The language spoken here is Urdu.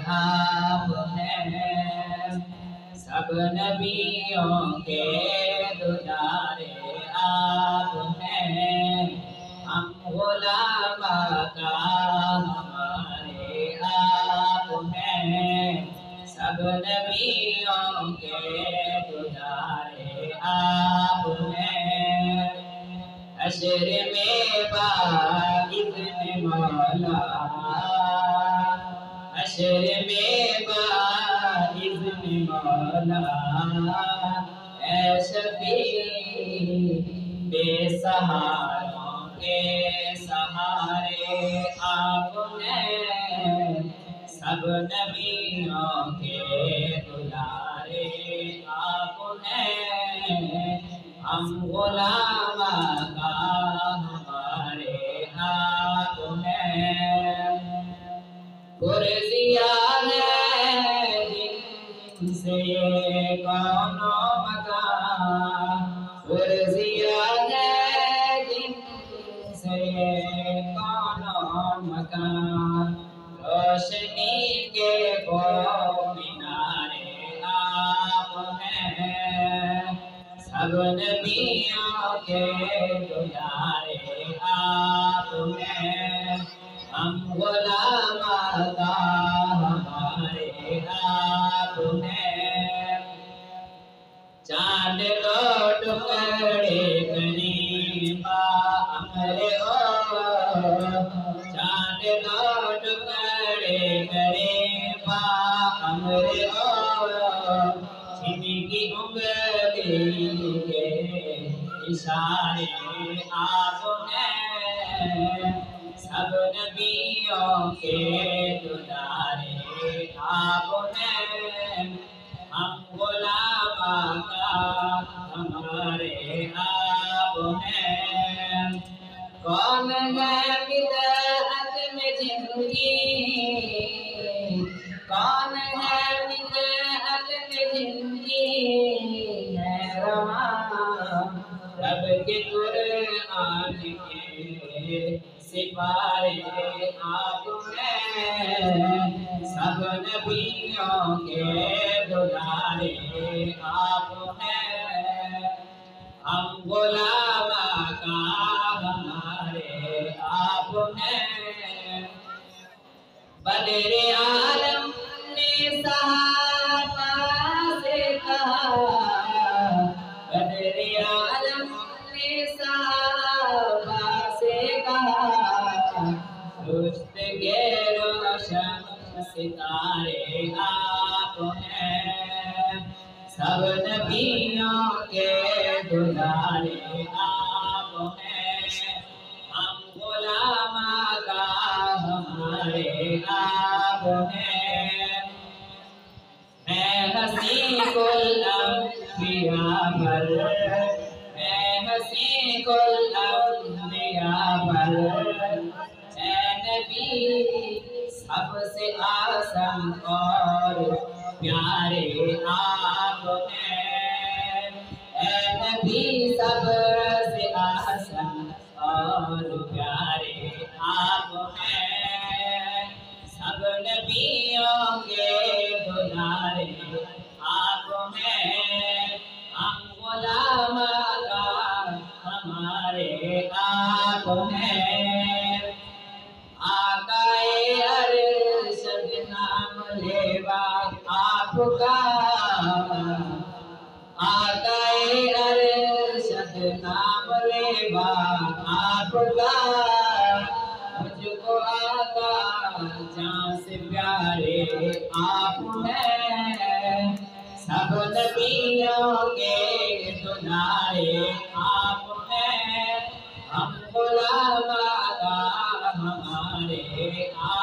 آپ ہیں، سب نبیوں کے دلارے آپ ہیں، ہم غلام آقا ہمارے آپ ہیں، سب نبیوں کے دلارے آپ ہیں، حشر میں باذن مولا، حشر میں باذن مولا، اے شفیع بے سہاروں کے سہارے آپ ہیں، سب نبیوں کے دلارے آپ ہیں، ہم غلام آقا ہمارے آپ ہیں، کرسیاں ہے جن سے یہ کون و مکان، کرسیاں ہے جن سے یہ کون و مکان، روشنی کے وہ مینارے آپ ہیں، سب نبیوں کے دلارے آپ ہیں، ہم غلام آقا ہمارے آپ ہیں، چاند کو ٹکڑے کریں با امر چاند کو ٹکڑے کریں با امر چھن کی انگلی کے اشارے آپ ہیں، سب نبیوں کے دلارے آپ ہیں، ہم غلام آقا ہمارے آپ ہیں، کون ہے بدعت میں جن کی، کون ہے بدعت میں جن کی ہے رواں، رب کے قرآن کے سپارے آپ ہیں، سب نبیوں کے دلارے آپ ہیں، ہم غلام آقا ہمارے آپ ہیں، بدر عالم نے صحابہ سے کہا، بدر عالم نے صحابہ سے کہا، رشت کے روشن ستارے آپ ہیں، سب نبیوں کے دلارے آپ ہیں، ہم غلام آقا ہمارے آپ ہیں، اے حسین الانبیاء پر، اے حسین الانبیاء پر، اے نبی سب سے اعظم اور پیارے آپ ہیں، اے نبی سب سے اعظم اور پیارے آپ ہیں، سب نبیوں کے دلارے آپ ہیں، ہم غلام آقا ہمارے آپ ہیں، آقا ارشد نام لیوا آپ کا، آقا ارشد نام لیوا آپ کا، مجھ کو آقا جان سے پیارے آپ ہیں، سب نبیوں کے دلارے آپ ہیں، ہم غلام آقا ہمارے آپ